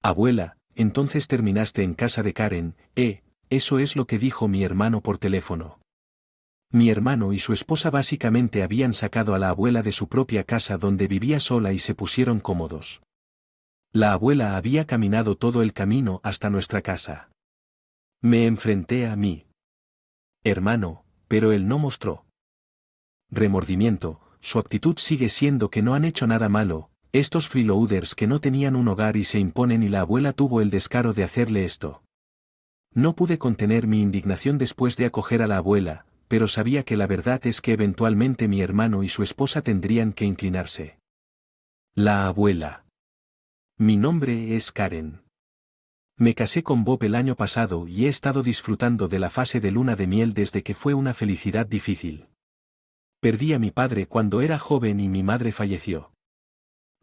Abuela, entonces terminaste en casa de Karen, eso es lo que dijo mi hermano por teléfono. Mi hermano y su esposa básicamente habían sacado a la abuela de su propia casa donde vivía sola y se pusieron cómodos. La abuela había caminado todo el camino hasta nuestra casa. Me enfrenté a mi hermano, pero él no mostró remordimiento, su actitud sigue siendo que no han hecho nada malo, estos freeloaders que no tenían un hogar y se imponen, y la abuela tuvo el descaro de hacerle esto. No pude contener mi indignación después de acoger a la abuela, pero sabía que la verdad es que eventualmente mi hermano y su esposa tendrían que inclinarse. La abuela. Mi nombre es Karen. Me casé con Bob el año pasado y he estado disfrutando de la fase de luna de miel desde que fue una felicidad difícil. Perdí a mi padre cuando era joven y mi madre falleció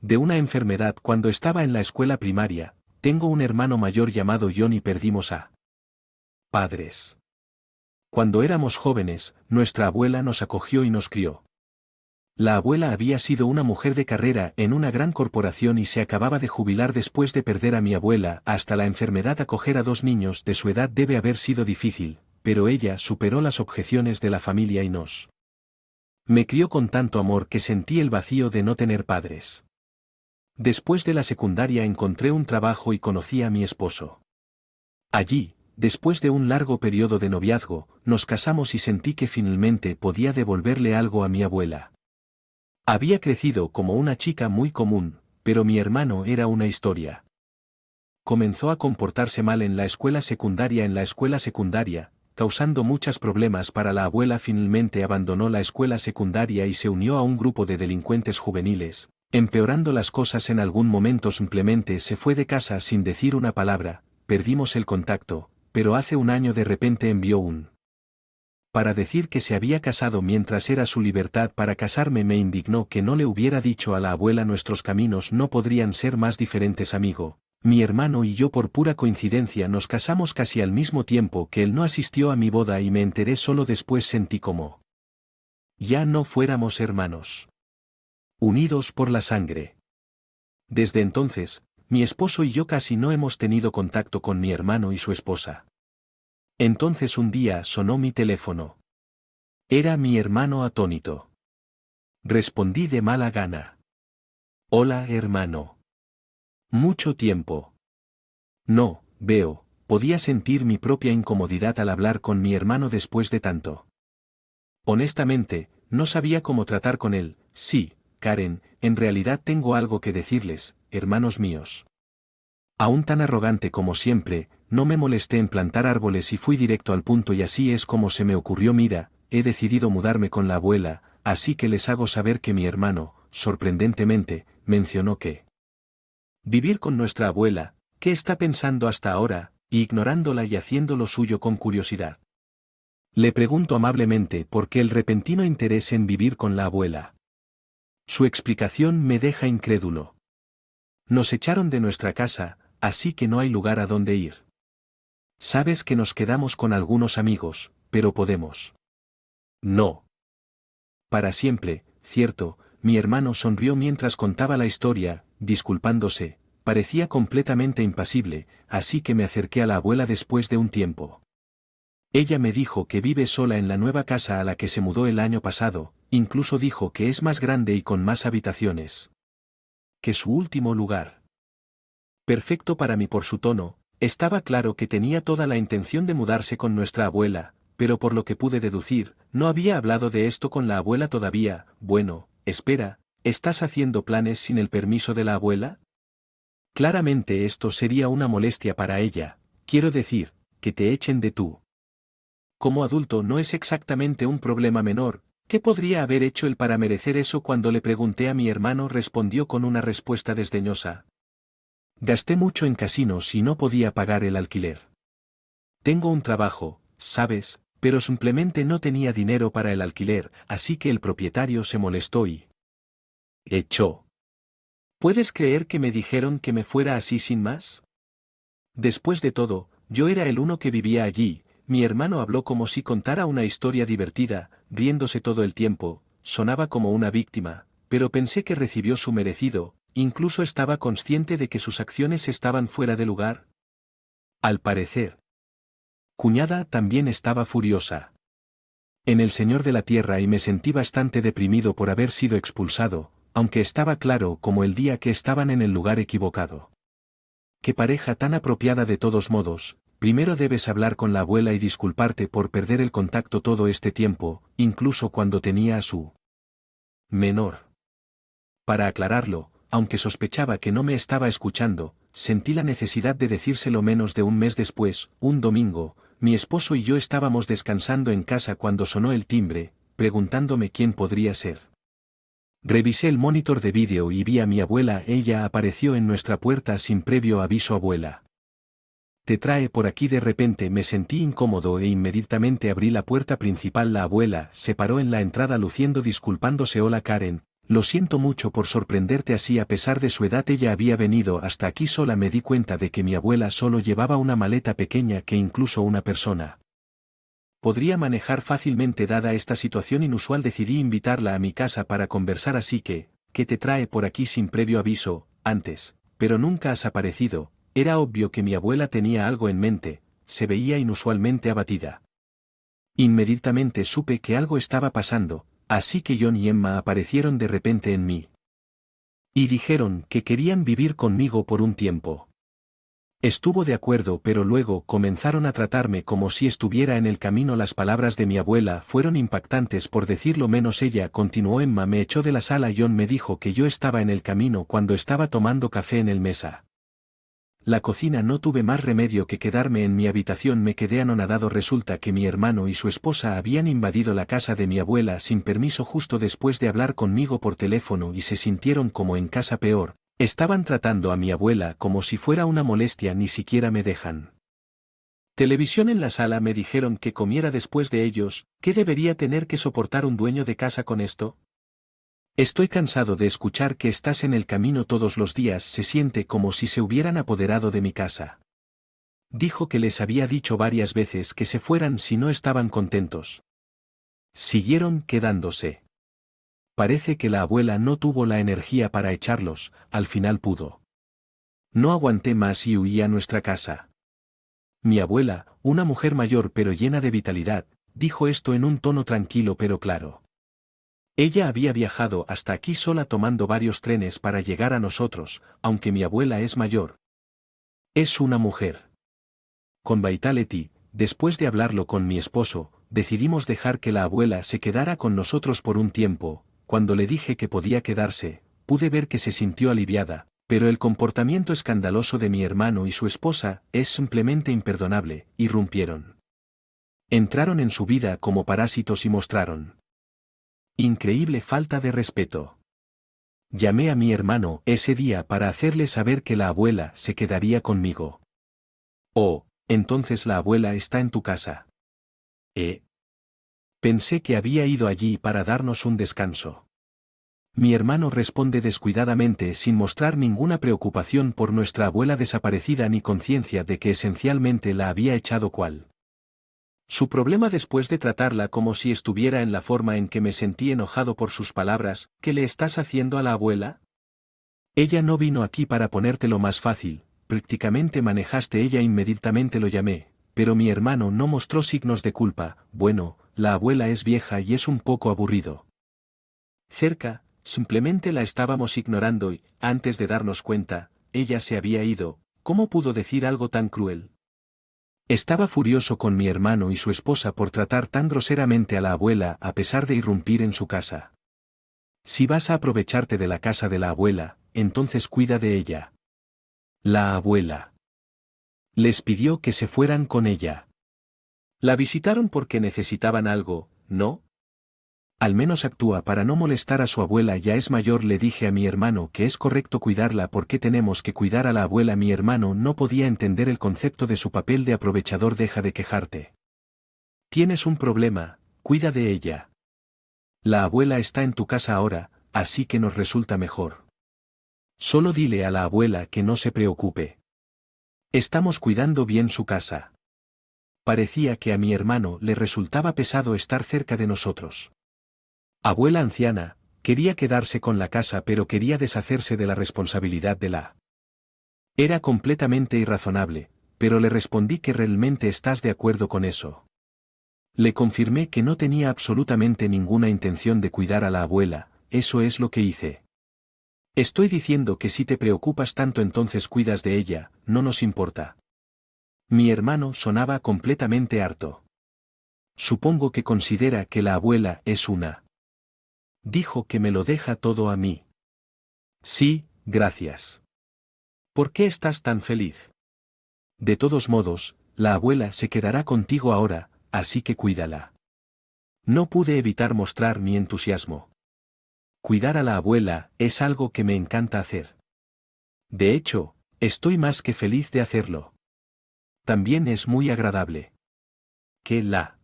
de una enfermedad cuando estaba en la escuela primaria. Tengo un hermano mayor llamado John y perdimos a padres. Cuando éramos jóvenes, nuestra abuela nos acogió y nos crió. La abuela había sido una mujer de carrera en una gran corporación y se acababa de jubilar después de perder a mi abuela. Hasta la enfermedad, acoger a 2 niños de su edad debe haber sido difícil, pero ella superó las objeciones de la familia y me crió con tanto amor que sentí el vacío de no tener padres. Después de la secundaria encontré un trabajo y conocí a mi esposo. Allí, después de un largo periodo de noviazgo, nos casamos y sentí que finalmente podía devolverle algo a mi abuela. Había crecido como una chica muy común, pero mi hermano era una historia. Comenzó a comportarse mal en la escuela secundaria, causando muchos problemas para la abuela. Finalmente abandonó la escuela secundaria y se unió a un grupo de delincuentes juveniles, empeorando las cosas en algún momento. Simplemente se fue de casa sin decir una palabra, perdimos el contacto, pero hace un año de repente envió para decir que se había casado mientras era su libertad para casarme. Me indignó que no le hubiera dicho a la abuela. Nuestros caminos no podrían ser más diferentes, amigo. Mi hermano y yo por pura coincidencia nos casamos casi al mismo tiempo que él no asistió a mi boda y me enteré solo después. Sentí como ya no fuéramos hermanos unidos por la sangre. Desde entonces, mi esposo y yo casi no hemos tenido contacto con mi hermano y su esposa. Entonces un día sonó mi teléfono. Era mi hermano atónito. Respondí de mala gana. Hola, hermano. Mucho tiempo. No, podía sentir mi propia incomodidad al hablar con mi hermano después de tanto. Honestamente, no sabía cómo tratar con él. Sí, Karen, en realidad tengo algo que decirles, hermanos míos. Aún tan arrogante como siempre, no me molesté en plantar árboles y fui directo al punto, y así es como se me ocurrió. Mira, he decidido mudarme con la abuela, así que les hago saber que mi hermano, sorprendentemente, mencionó que vivir con nuestra abuela. ¿Qué está pensando hasta ahora? Ignorándola y haciendo lo suyo con curiosidad. Le pregunto amablemente por qué el repentino interés en vivir con la abuela. Su explicación me deja incrédulo. Nos echaron de nuestra casa, así que no hay lugar a donde ir. Sabes que nos quedamos con algunos amigos, pero podemos. No. Para siempre, cierto. Mi hermano sonrió mientras contaba la historia, disculpándose, parecía completamente impasible, así que me acerqué a la abuela después de un tiempo. Ella me dijo que vive sola en la nueva casa a la que se mudó el año pasado, incluso dijo que es más grande y con más habitaciones que su último lugar. Perfecto para mí. Por su tono, estaba claro que tenía toda la intención de mudarse con nuestra abuela, pero por lo que pude deducir, no había hablado de esto con la abuela todavía. Bueno, espera, ¿estás haciendo planes sin el permiso de la abuela? Claramente esto sería una molestia para ella, quiero decir, que te echen de tú. Como adulto no es exactamente un problema menor. ¿Qué podría haber hecho él para merecer eso? Cuando le pregunté a mi hermano, respondió con una respuesta desdeñosa. Gasté mucho en casinos y no podía pagar el alquiler. Tengo un trabajo, ¿sabes? Pero simplemente no tenía dinero para el alquiler, así que el propietario se molestó y echó. ¿Puedes creer que me dijeron que me fuera así sin más? Después de todo, yo era el uno que vivía allí. Mi hermano habló como si contara una historia divertida, riéndose todo el tiempo. Sonaba como una víctima, pero pensé que recibió su merecido. incluso estaba consciente de que sus acciones estaban fuera de lugar. Al parecer, cuñada también estaba furiosa en el Señor de la Tierra y me sentí bastante deprimido por haber sido expulsado, aunque estaba claro como el día que estaban en el lugar equivocado. Qué pareja tan apropiada de todos modos. Primero debes hablar con la abuela y disculparte por perder el contacto todo este tiempo, incluso cuando tenía a su menor. Para aclararlo, aunque sospechaba que no me estaba escuchando, sentí la necesidad de decírselo menos de un mes después, un domingo. Mi esposo y yo estábamos descansando en casa cuando sonó el timbre, preguntándome quién podría ser. Revisé el monitor de vídeo y vi a mi abuela. Ella apareció en nuestra puerta sin previo aviso. Abuela, ¿te trae por aquí? De repente me sentí incómodo e inmediatamente abrí la puerta principal. La abuela se paró en la entrada luciendo disculpándose. Hola Karen, lo siento mucho por sorprenderte así. A pesar de su edad ella había venido hasta aquí sola. Me di cuenta de que mi abuela solo llevaba una maleta pequeña que incluso una persona podría manejar fácilmente. Dada esta situación inusual decidí invitarla a mi casa para conversar. Así que, ¿qué te trae por aquí sin previo aviso, antes? Pero nunca has aparecido. Era obvio que mi abuela tenía algo en mente, se veía inusualmente abatida. Inmediatamente supe que algo estaba pasando, así que John y Emma aparecieron de repente en mí. Y dijeron que querían vivir conmigo por un tiempo. Estuvo de acuerdo, pero luego comenzaron a tratarme como si estuviera en el camino. Las palabras de mi abuela fueron impactantes por decirlo menos. Ella continuó. Emma me echó de la sala. John me dijo que yo estaba en el camino cuando estaba tomando café en el mesa. La cocina. No tuve más remedio que quedarme en mi habitación. Me quedé anonadado. Resulta que mi hermano y su esposa habían invadido la casa de mi abuela sin permiso justo después de hablar conmigo por teléfono y se sintieron como en casa. Peor, estaban tratando a mi abuela como si fuera una molestia. Ni siquiera me dejan televisión en la sala. Me dijeron que comiera después de ellos. ¿Qué debería tener que soportar un dueño de casa con esto? Estoy cansado de escuchar que estás en el camino todos los días. Se siente como si se hubieran apoderado de mi casa. Dijo que les había dicho varias veces que se fueran si no estaban contentos. Siguieron quedándose. Parece que la abuela no tuvo la energía para echarlos. Al final pudo. No aguanté más y huí a nuestra casa. Mi abuela, una mujer mayor pero llena de vitalidad, dijo esto en un tono tranquilo pero claro. Ella había viajado hasta aquí sola tomando varios trenes para llegar a nosotros, aunque mi abuela es mayor. Es una mujer con vitality. Después de hablarlo con mi esposo, decidimos dejar que la abuela se quedara con nosotros por un tiempo. Cuando le dije que podía quedarse, pude ver que se sintió aliviada, pero el comportamiento escandaloso de mi hermano y su esposa es simplemente imperdonable. Irrumpieron. Entraron en su vida como parásitos y mostraron increíble falta de respeto. Llamé a mi hermano ese día para hacerle saber que la abuela se quedaría conmigo. Oh, entonces la abuela está en tu casa. Pensé que había ido allí para darnos un descanso. Mi hermano responde descuidadamente sin mostrar ninguna preocupación por nuestra abuela desaparecida ni conciencia de que esencialmente la había echado. ¿Cuál su problema después de tratarla como si estuviera en la forma en que me sentí enojado por sus palabras? ¿Qué le estás haciendo a la abuela? Ella no vino aquí para ponértelo más fácil, prácticamente manejaste. Ella inmediatamente lo llamé, pero mi hermano no mostró signos de culpa. Bueno, la abuela es vieja y es un poco aburrido. Simplemente la estábamos ignorando y, antes de darnos cuenta, ella se había ido. ¿Cómo pudo decir algo tan cruel? Estaba furioso con mi hermano y su esposa por tratar tan groseramente a la abuela a pesar de irrumpir en su casa. Si vas a aprovecharte de la casa de la abuela, entonces cuida de ella. La abuela les pidió que se fueran con ella. La visitaron porque necesitaban algo, ¿no? Al menos actúa para no molestar a su abuela. Ya es mayor. Le dije a mi hermano que es correcto cuidarla. ¿Por qué tenemos que cuidar a la abuela? Mi hermano no podía entender el concepto de su papel de aprovechador. Deja de quejarte. Tienes un problema, cuida de ella. La abuela está en tu casa ahora, así que nos resulta mejor. Solo dile a la abuela que no se preocupe. Estamos cuidando bien su casa. Parecía que a mi hermano le resultaba pesado estar cerca de nosotros. Abuela anciana, Quería quedarse con la casa pero quería deshacerse de la responsabilidad de la. Era completamente irrazonable, pero le respondí que realmente estás de acuerdo con eso. Le confirmé que no tenía absolutamente ninguna intención de cuidar a la abuela, eso es lo que hice. Estoy diciendo que si te preocupas tanto entonces cuidas de ella, no nos importa. Mi hermano sonaba completamente harto. Supongo que considera que la abuela es una. Dijo que me lo deja todo a mí. Sí, gracias. ¿Por qué estás tan feliz? De todos modos, la abuela se quedará contigo ahora, así que cuídala. No pude evitar mostrar mi entusiasmo. Cuidar a la abuela es algo que me encanta hacer. De hecho, estoy más que feliz de hacerlo. También es muy agradable. Que la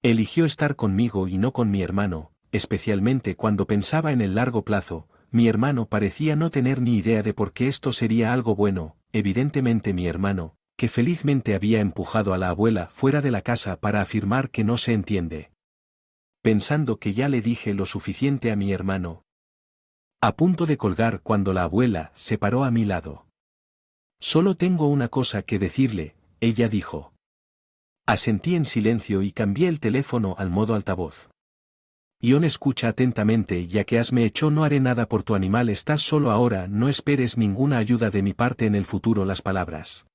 eligió estar conmigo y no con mi hermano, especialmente cuando pensaba en el largo plazo. Mi hermano parecía no tener ni idea de por qué esto sería algo bueno, evidentemente mi hermano, que felizmente había empujado a la abuela fuera de la casa para afirmar que no se entiende. Pensando que ya le dije lo suficiente a mi hermano. A punto de colgar cuando la abuela se paró a mi lado. Solo tengo una cosa que decirle, ella dijo. Asentí en silencio y cambié el teléfono al modo altavoz. Ion escucha atentamente ya que me echó no haré nada por tu animal estás solo ahora no esperes ninguna ayuda de mi parte en el futuro las palabras.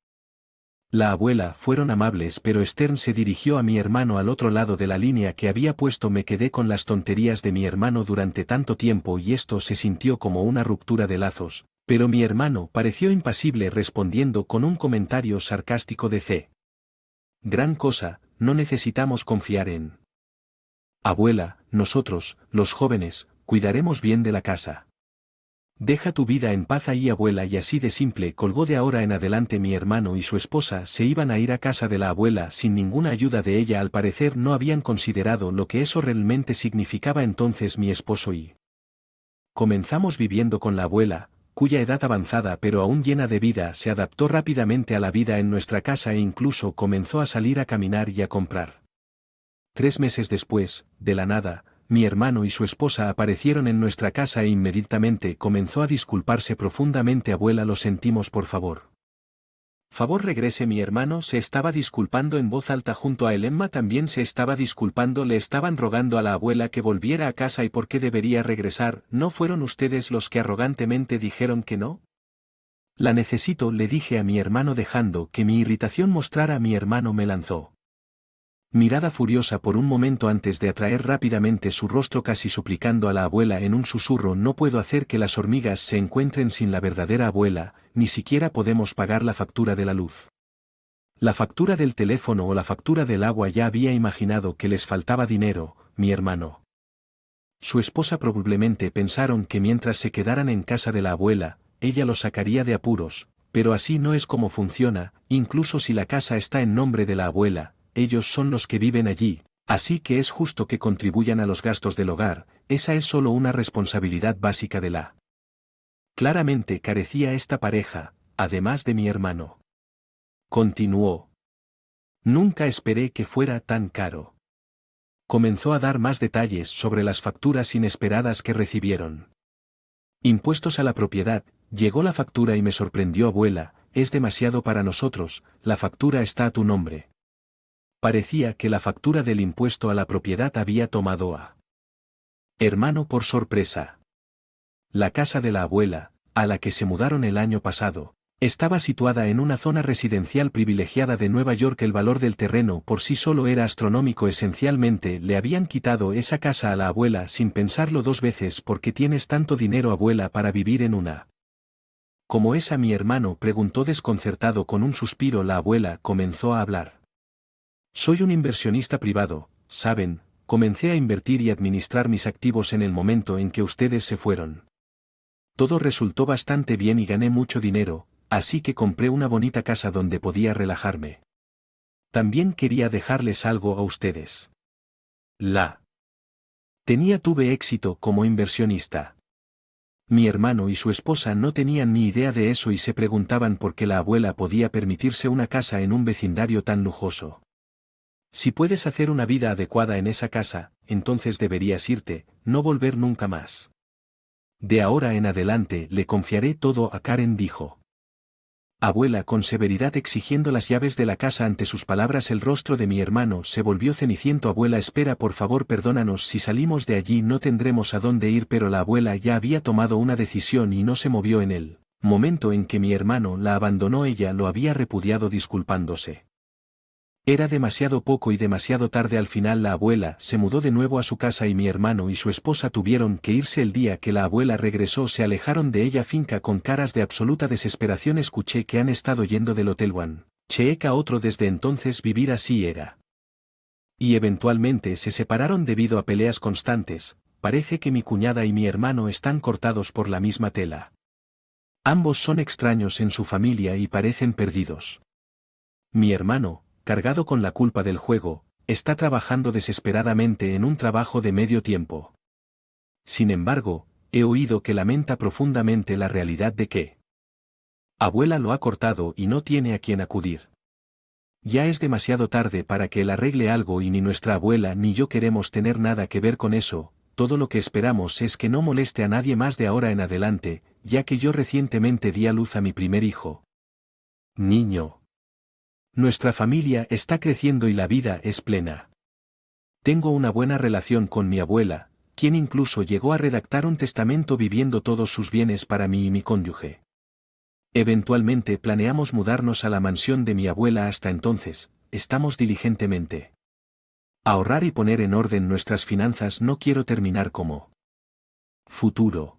La abuela fueron amables pero Stern se dirigió a mi hermano al otro lado de la línea que había puesto me quedé con las tonterías de mi hermano durante tanto tiempo y esto se sintió como una ruptura de lazos, pero mi hermano pareció impasible respondiendo con un comentario sarcástico de C. Gran cosa, no necesitamos confiar en. Abuela, nosotros, los jóvenes, cuidaremos bien de la casa. Deja tu vida en paz ahí abuela y así de simple colgó de ahora en adelante mi hermano y su esposa se iban a ir a casa de la abuela sin ninguna ayuda de ella al parecer no habían considerado lo que eso realmente significaba entonces mi esposo y. Comenzamos viviendo con la abuela, cuya edad avanzada pero aún llena de vida se adaptó rápidamente a la vida en nuestra casa e incluso comenzó a salir a caminar y a comprar. 3 meses después, de la nada, mi hermano y su esposa aparecieron en nuestra casa e inmediatamente comenzó a disculparse profundamente abuela lo sentimos por favor. Favor regrese mi hermano se estaba disculpando en voz alta junto a él Emma también se estaba disculpando le estaban rogando a la abuela que volviera a casa y por qué debería regresar, ¿no fueron ustedes los que arrogantemente dijeron que no? La necesito le dije a mi hermano dejando que mi irritación mostrara a mi hermano me lanzó. Mirada furiosa por un momento antes de atraer rápidamente su rostro casi suplicando a la abuela en un susurro no puedo hacer que las hormigas se encuentren sin la verdadera abuela, ni siquiera podemos pagar la factura de la luz. La factura del teléfono o la factura del agua ya había imaginado que les faltaba dinero, mi hermano. Su esposa probablemente pensaron que mientras se quedaran en casa de la abuela, ella los sacaría de apuros, pero así no es como funciona, incluso si la casa está en nombre de la abuela. Ellos son los que viven allí, así que es justo que contribuyan a los gastos del hogar, esa es solo una responsabilidad básica de la. Claramente carecía esta pareja, además de mi hermano. Continuó. Nunca esperé que fuera tan caro. Comenzó a dar más detalles sobre las facturas inesperadas que recibieron. Impuestos a la propiedad, llegó la factura y me sorprendió abuela, es demasiado para nosotros, la factura está a tu nombre. Parecía que la factura del impuesto a la propiedad había tomado a hermano por sorpresa. La casa de la abuela, a la que se mudaron el año pasado, estaba situada en una zona residencial privilegiada de Nueva York. El valor del terreno por sí solo era astronómico. Esencialmente le habían quitado esa casa a la abuela sin pensarlo 2 veces. ¿Por qué tienes tanto dinero abuela para vivir en una? ¿Cómo es a mi hermano? Preguntó desconcertado con un suspiro. La abuela comenzó a hablar. Soy un inversionista privado, ¿saben? Comencé a invertir y administrar mis activos en el momento en que ustedes se fueron. Todo resultó bastante bien y gané mucho dinero, así que compré una bonita casa donde podía relajarme. También quería dejarles algo a ustedes. Tuve éxito como inversionista. Mi hermano y su esposa no tenían ni idea de eso y se preguntaban por qué la abuela podía permitirse una casa en un vecindario tan lujoso. Si puedes hacer una vida adecuada en esa casa, entonces deberías irte, no volver nunca más. De ahora en adelante le confiaré todo a Karen, dijo. Abuela, con severidad exigiendo las llaves de la casa. Ante sus palabras el rostro de mi hermano se volvió ceniciento. Abuela, espera, por favor, perdónanos, si salimos de allí no tendremos a dónde ir. Pero la abuela ya había tomado una decisión y no se movió en él. Momento en que mi hermano la abandonó, ella lo había repudiado disculpándose. Era demasiado poco y demasiado tarde. Al final la abuela se mudó de nuevo a su casa y mi hermano y su esposa tuvieron que irse. El día que la abuela regresó se alejaron de ella finca con caras de absoluta desesperación. Escuché que han estado yendo del Hotel One Cheek a otro. Desde entonces vivir así era. Y eventualmente se separaron debido a peleas constantes. Parece que mi cuñada y mi hermano están cortados por la misma tela. Ambos son extraños en su familia y parecen perdidos. Mi hermano, cargado con la culpa del juego, está trabajando desesperadamente en un trabajo de medio tiempo. Sin embargo, he oído que lamenta profundamente la realidad de que abuela lo ha cortado y no tiene a quien acudir. Ya es demasiado tarde para que él arregle algo y ni nuestra abuela ni yo queremos tener nada que ver con eso. Todo lo que esperamos es que no moleste a nadie más de ahora en adelante, ya que yo recientemente di a luz a mi primer hijo. Niño. Nuestra familia está creciendo y la vida es plena. Tengo una buena relación con mi abuela, quien incluso llegó a redactar un testamento viviendo todos sus bienes para mí y mi cónyuge. Eventualmente planeamos mudarnos a la mansión de mi abuela. Hasta entonces, estamos diligentemente a ahorrar y poner en orden nuestras finanzas. No quiero terminar como futuro